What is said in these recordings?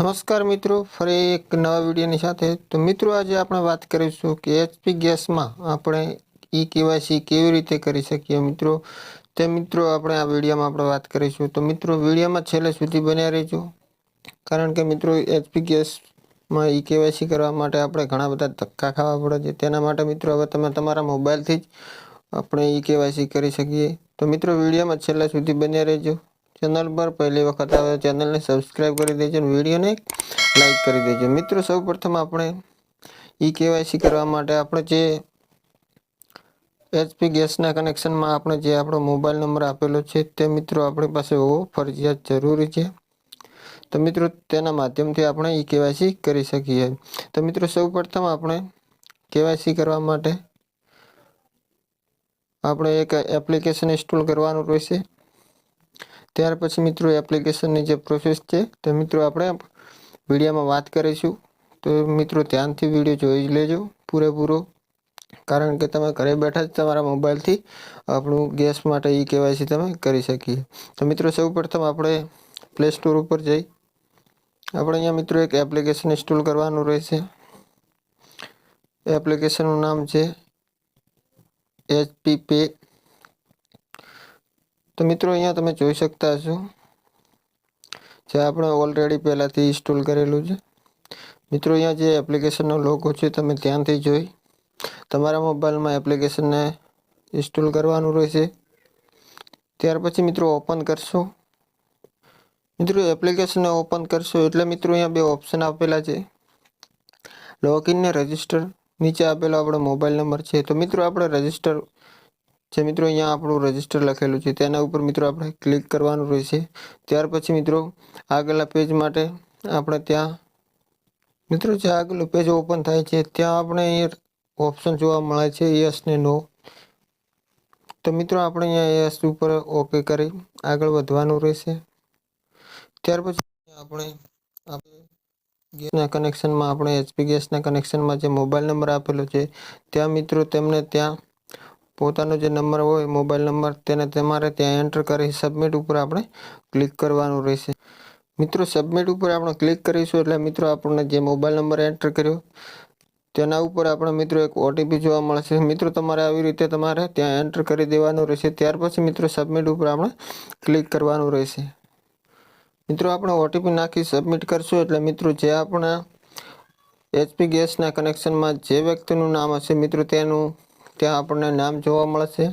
નમસ્કાર મિત્રો, ફરી એક નવા વિડીયોની સાથે. તો મિત્રો, આજે આપણે વાત કરીશું કે એચપી ગેસમાં આપણે ઈ કેવાયસી કેવી રીતે કરી શકીએ મિત્રો. તે મિત્રો આપણે આ વિડીયોમાં આપણે વાત કરીશું. તો મિત્રો, વિડીયોમાં છેલ્લે સુધી બન્યા રહેજો, કારણ કે મિત્રો એચપી ગેસમાં ઈ કેવાયસી કરવા માટે આપણે ઘણા બધા ધક્કા ખાવા પડે છે. તેના માટે મિત્રો હવે તમે તમારા મોબાઈલથી જ આપણે ઈ કેવાયસી કરી શકીએ. તો મિત્રો, વિડીયોમાં છેલ્લે સુધી બન્યા રહેજો. ચેનલ પર પહેલી વખત આવે ચેનલને સબસ્ક્રાઇબ કરી દેજો અને વિડીયોને લાઈક કરી દેજો. મિત્રો, સૌપ્રથમ આપણે ઈ કેવાયસી કરવા માટે આપણે જે એચપી ગેસના કનેક્શનમાં આપણે જે આપણો મોબાઈલ નંબર આપેલો છે તે મિત્રો આપણી પાસે હોવો ફરજિયાત જરૂરી છે. તો મિત્રો, તેના માધ્યમથી આપણે ઈ કેવાયસી કરી શકીએ. તો મિત્રો, સૌપ્રથમ આપણે કેવાયસી કરવા માટે આપણે એક એપ્લિકેશન ઇન્સ્ટોલ કરવાનું રહેશે. ત્યાર પછી મિત્રો એપ્લિકેશનની જે પ્રોસેસ છે તો મિત્રો આપણે વિડીયોમાં વાત કરીશું. તો મિત્રો ધ્યાનથી વિડીયો જોઈ લેજો પૂરેપૂરો, કારણ કે તમે ઘરે બેઠા જ તમારા મોબાઈલથી આપણું ગેસ માટે ઈ કેવાયસી તમે કરી શકીએ. તો મિત્રો, સૌપ્રથમ આપણે પ્લે સ્ટોર ઉપર જઈ આપણે અહીંયા મિત્રો એક એપ્લિકેશન ઇન્સ્ટોલ કરવાનું રહેશે. એપ્લિકેશનનું નામ છે HP Pay. તો મિત્રો, અહીંયા તમે જોઈ શકતા હશો જે આપણે ઓલરેડી પહેલાંથી ઇન્સ્ટોલ કરેલું છે. મિત્રો, અહીંયા જે એપ્લિકેશનનો લોગો છે તમે ધ્યાનથી જોઈ તમારા મોબાઈલમાં એપ્લિકેશનને ઇન્સ્ટોલ કરવાનું રહેશે. ત્યાર પછી મિત્રો ઓપન કરશો. મિત્રો, એપ્લિકેશનને ઓપન કરશો એટલે મિત્રો અહીંયા બે ઓપ્શન આપેલા છે, લોગિન ને રજિસ્ટર. નીચે આપેલો આપણો મોબાઈલ નંબર છે. તો મિત્રો આપણે રજિસ્ટર જે મિત્રો અહીંયા આપણું રજિસ્ટર લખેલું છે તેના ઉપર મિત્રો આપણે ક્લિક કરવાનું રહેશે. ત્યાર પછી મિત્રો આગળના પેજ માટે આપણે ત્યાં મિત્રો જે આગળનું પેજ ઓપન થાય છે ત્યાં આપણે અહીંયા ઓપ્શન જોવા મળે છે યસ ને નો. તો મિત્રો આપણે અહીંયા યસ ઉપર ઓકે કરી આગળ વધવાનું રહેશે. ત્યાર પછી આપણે ગેસના કનેક્શનમાં આપણે એચપી ગેસના કનેક્શનમાં જે મોબાઈલ નંબર આપેલો છે ત્યાં મિત્રો તેમને ત્યાં પોતાનો જે નંબર હોય મોબાઈલ નંબર તેને તમારે ત્યાં એન્ટર કરી સબમિટ ઉપર આપણે ક્લિક કરવાનું રહેશે. મિત્રો, સબમિટ ઉપર આપણે ક્લિક કરીશું એટલે મિત્રો આપણને જે મોબાઈલ નંબર એન્ટર કર્યો તેના ઉપર આપણે મિત્રો એક ઓટીપી જોવા મળશે. મિત્રો, તમારે આવી રીતે તમારે ત્યાં એન્ટર કરી દેવાનું રહેશે. ત્યાર પછી મિત્રો સબમિટ ઉપર આપણે ક્લિક કરવાનું રહેશે. મિત્રો, આપણે ઓટીપી નાખી સબમિટ કરશું એટલે મિત્રો જે આપણા એચપી ગેસના કનેક્શનમાં જે વ્યક્તિનું નામ હશે મિત્રો તેનું ત્યાં આપણને નામ જોવા મળશે,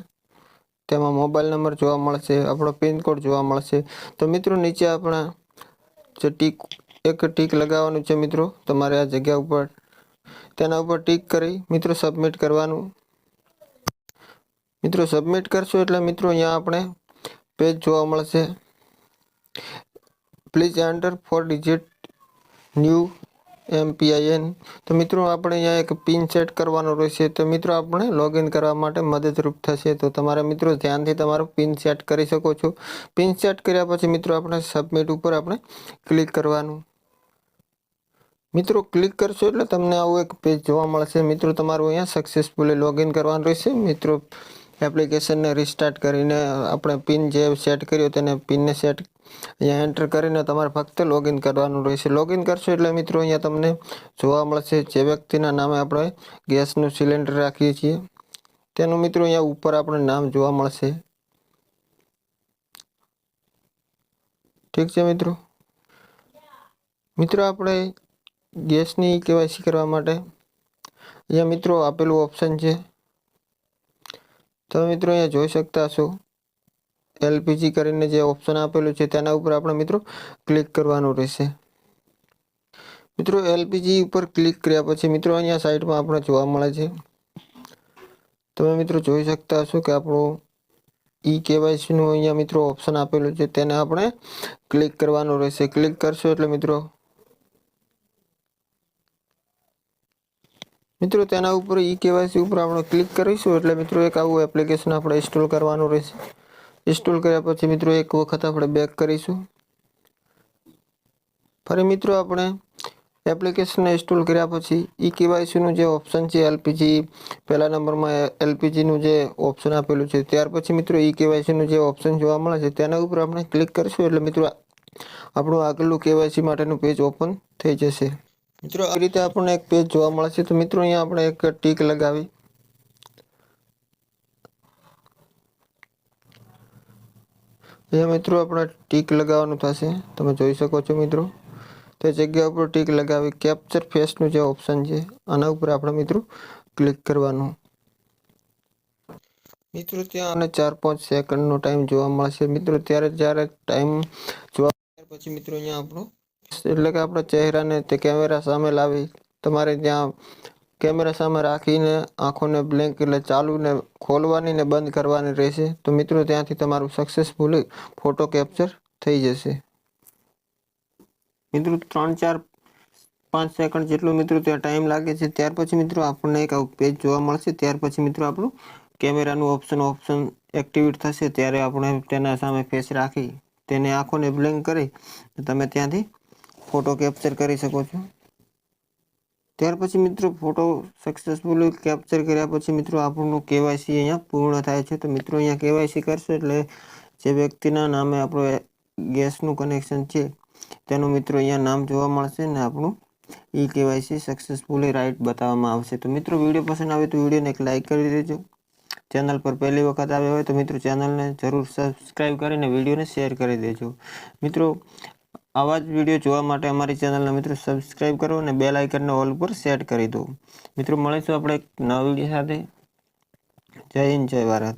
તેમાં મોબાઈલ નંબર જોવા મળશે, આપણો પિનકોડ જોવા મળશે. તો મિત્રો નીચે આપણા જે ટીક લગાવવાનું છે મિત્રો તમારે આ જગ્યા ઉપર, તેના ઉપર ટીક કરી મિત્રો સબમિટ કરવાનું. મિત્રો સબમિટ કરશો એટલે મિત્રો અહીંયા આપણે પેજ જોવા મળશે, please enter 4 digit new MPIN. તો મિત્રો આપણે અહીંયા એક પિન સેટ કરવાનો રહેશે. તો મિત્રો આપણે લોગિન કરવા માટે મદદરૂપ થશે. તો તમારા મિત્રો ધ્યાનથી તમારો પિન સેટ કરી શકો છો. પિન સેટ કર્યા પછી મિત્રો આપણે સબમિટ ઉપર આપણે ક્લિક કરવાનું. મિત્રો ક્લિક કરશો એટલે તમને આવું એક પેજ જોવા મળશે. મિત્રો તમારું અહીંયા સક્સેસફુલી લોગિન કરવાનું રહેશે. મિત્રો એપ્લિકેશનને રિસ્ટાર્ટ કરીને આપણે પિન જે સેટ કર્યો તેને પિનને સેટ અહીંયા એન્ટર કરીને તમારે ફક્ત લોગિન કરવાનું રહેશે. લોગિન કરશો એટલે મિત્રો અહીંયા તમને જોવા મળશે જે વ્યક્તિના નામે આપણે ગેસનું સિલિન્ડર રાખીએ છીએ તેનું મિત્રો અહીંયા ઉપર આપણે નામ જોવા મળશે. ઠીક છે મિત્રો. મિત્રો આપણે ગેસની કેવાયસી કરવા માટે અહીંયા મિત્રો આપેલું ઓપ્શન છે, તમે મિત્રો અહીંયા જોઈ શકતા હશો LPG કરીને જે ઓપ્શન આપેલું છે તેના ઉપર આપણે મિત્રો ક્લિક કરવાનું રહેશે. મિત્રો LPG ઉપર ક્લિક કર્યા પછી મિત્રો અહીંયા સાઈડમાં આપણે જોવા મળે છે, તમે મિત્રો જોઈ શકતા હશો કે આપણું ઈ કેવાયસીનું અહીંયા મિત્રો ઓપ્શન આપેલું છે તેને આપણે ક્લિક કરવાનું રહેશે. ક્લિક કરશો એટલે મિત્રો તેના ઉપર ઈ કેવાયસી ઉપર આપણે ક્લિક કરીશું એટલે મિત્રો એક આવું એપ્લિકેશન આપણે ઇન્સ્ટોલ કરવાનું રહેશે. ઇન્સ્ટોલ કર્યા પછી મિત્રો એક વખત આપણે બેક કરીશું. ફરી મિત્રો આપણે એપ્લિકેશનને ઇન્સ્ટોલ કર્યા પછી ઈ કેવાયસીનું જે ઓપ્શન છે LPG પહેલા નંબરમાં LPGનું જે ઓપ્શન આપેલું છે ત્યાર પછી મિત્રો ઈ કેવાયસીનું જે ઓપ્શન જોવા મળે છે તેના ઉપર આપણે ક્લિક કરીશું એટલે મિત્રો આપણું આગળનું કેવાયસી માટેનું પેજ ઓપન થઈ જશે। મિત્રો આ રીતે આપણને એક પેજ જોવા મળશે। તો મિત્રો અહીંયા આપણે એક ટીક લગાવી અહીંયા મિત્રો આપણે ટીક લગાવવાનું થશે। તમે જોઈ શકો છો મિત્રો। તે જગ્યા ઉપર ટીક લગાવી કેપ્ચર ફેસનું જે ઓપ્શન છે આના ઉપર આપણે મિત્રો ક્લિક કરવાનું। મિત્રો ત્યાં 4-5 સેકન્ડનો ટાઈમ જોવા મળશે। મિત્રો જ્યારે ટાઈમ જોવા પછી મિત્રો અહીંયા આપણો એટલે કે આપણા ચહેરાને તે કેમેરા સામે લાવી તમારે ત્યાં કેમેરા સામે રાખીને આંખોને બ્લેન્ક એટલે ચાલુ ને ખોલવાની ને બંધ કરવાની રહેશે। તો મિત્રો ત્યાંથી તમારું સક્સેસફુલી ફોટો કેપ્ચર થઈ જશે। મિત્રો 3-4-5 સેકન્ડ જેટલો મિત્રો ત્યાં ટાઈમ લાગે છે। ત્યાર પછી મિત્રો આપણને એક પેજ જોવા મળશે। ત્યાર પછી મિત્રો આપણું કેમેરાનું ઓપ્શન એક્ટિવેટ થશે। ત્યારે આપણે તેના સામે ફેસ રાખી તેને આંખોને બ્લેન્ક કરી તમે ત્યાંથી ફોટો કેપ્ચર કરી શકો છો। ત્યાર પછી મિત્રો ફોટો સક્સેસફુલી કેપ્ચર કર્યા પછી મિત્રો આપણું કેવાયસી અહીંયા પૂર્ણ થાય છે। તો મિત્રો અહીંયા કેવાયસી કરશો એટલે જે વ્યક્તિના નામે આપણું ગેસનું કનેક્શન છે તેનું મિત્રો અહીંયા નામ જોવા મળશે ને આપણું ઈ કેવાયસી સક્સેસફુલી રાઈટ બતાવવામાં આવશે। તો મિત્રો વિડીયો પસંદ આવે તો વિડીયોને એક લાઇક કરી દેજો। ચેનલ પર પહેલી વખત આવ્યા હોય તો મિત્રો ચેનલને જરૂર સબસ્ક્રાઈબ કરીને વિડીયોને શેર કરી દેજો। મિત્રો આવા જ વિડીયો જોવા માટે અમારી ચેનલને મિત્રો સબસ્ક્રાઈબ કરો અને બેલ આઇકનને ઓલ પર સેટ કરી દો। મિત્રો મળીશું આપણે એક નવા વિડીયો સાથે। જય હિન્દ, જય ભારત।